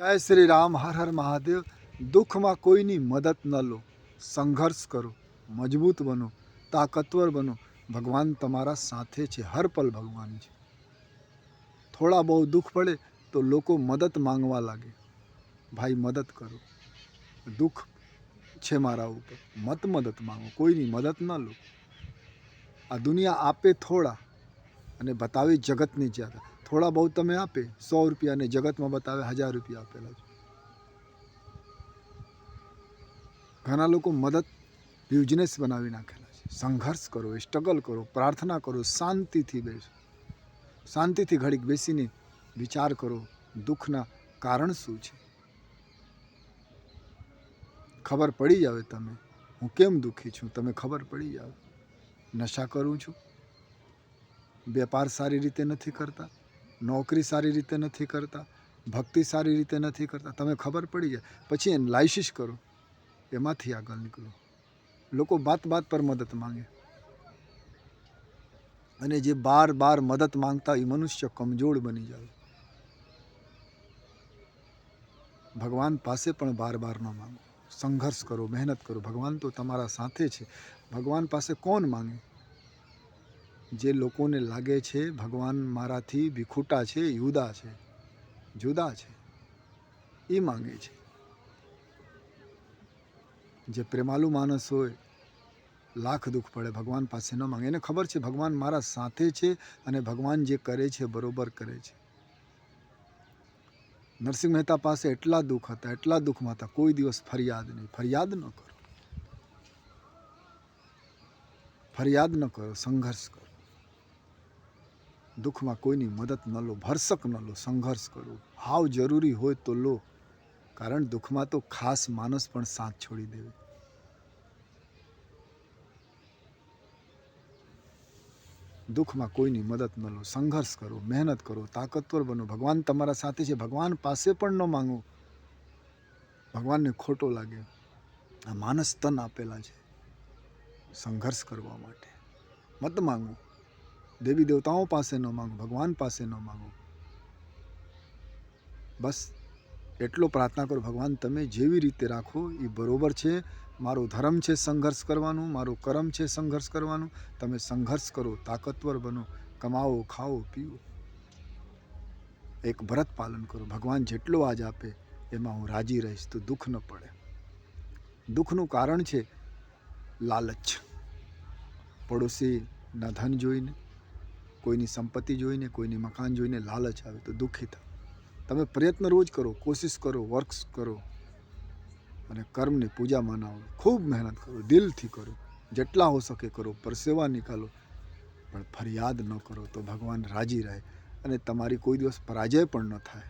जय श्री राम। हर हर महादेव। दुख में कोईनी मदद न लो, संघर्ष करो, मजबूत बनो, ताकतवर बनो। भगवान तमारा साथे छे, हर पल भगवान छे। थोड़ा बहुत दुख पड़े तो लोको मदद मांगवा लागे, भाई मदद करो, दुख छे मारा ऊपर, मत मदद मांगो, कोईनी मदद न लो। आ दुनिया आपे थोड़ा અને બતાવે જગતની જ્યાદા। થોડા બહુ તમે આપે 100 રૂપિયા ને જગતમાં બતાવે 1000 રૂપિયા આપેલા છે। ઘણા લોકો મદદ બિઝનેસ બનાવી નાખેલા છે। સંઘર્ષ કરો, સ્ટ્રગલ કરો, પ્રાર્થના કરો, શાંતિથી બેસો, શાંતિથી ઘડીક બેસીને વિચાર કરો દુઃખના કારણ શું છે। ખબર પડી જાવે તમે હું કેમ દુઃખી છું, તમે ખબર પડી જાવે। નશા કરું છું, व्यापार सारी रीते नहीं करता, नौकरी सारी रीते नहीं करता, भक्ति सारी रीते नहीं करता, तमे खबर पड़ी जाए पछी एनालिसिस करो, एमांथी आगळ निकलो। लोको बात बात पर मदद मांगे अने जे बार बार मदद मांगता ए मनुष्य कमजोर बनी जाए। भगवान पासे पण बार बार न मांगो, संघर्ष करो, मेहनत करो। भगवान तो तमारा साथे छे। भगवान पासे कोण मांगे? जे लोकोने लागे छे भगवान माराथी विखूटा छे, युदा छे, जुदा छे, ई मांगे छे। जे प्रेमालु मानस होय, लाख दुख पड़े भगवान पासे न मांगे। एने खबर छे भगवान मारा साथे छे अने भगवान जे करे छे बरोबर करे छे। नरसिंह मेहता पासे एटला दुख हता, एटला दुखमां हता, कोई दिवस फरियाद नहीं। फरियाद न करो, फरियाद न करो, संघर्ष करो। दुख में कोईनी मदद न लो, भरसक न लो, संघर्ष करो। हाव जरूरी होय तो लो, कारण दुख में तो खास मानस पण साथ छोड़ी देवे। दुख में कोईनी मदद न लो, संघर्ष करो, मेहनत करो, ताकतवर बनो। भगवान तमारा साथे छे। भगवान पासे पण न मांगो, भगवान ने खोटो लागे। आ मानस तन आपेला छे संघर्ष करवा माटे, मत मांगो। देवी देवताओं पासे न मांगो, भगवान पासे न मांगो। बस एटलो प्रार्थना करो, भगवान तमे जेवी रीते राखो ए बरोबर छे। मारो धर्म छे संघर्ष करवानो, मारो कर्म छे संघर्ष करवानो। तमे संघर्ष करो, ताकतवर बनो, कमाओ, खाओ, पीओ, एक व्रत पालन करो। भगवान जेटलो आज आपे एमां हूँ राजी रहीश तो दुख न पड़े। दुखनुं कारण छे लालच। पड़ोशी ना धन जोईने, कोईनी संपत्ति जोईने, कोईनी मकान जोईने लालच आवे तो दुखी थाओ। तमे प्रयत्न रोज करो, कोशिश करो, वर्क्स करो अने कर्मनी पूजा मनावो। खूब मेहनत करो, दिलथी करो, जेटला हो सके करो, परसेवा निकालो, पण फरियाद न करो तो भगवान राजी रहे अने तमारी कोई दिवस पराजय पण न थाय।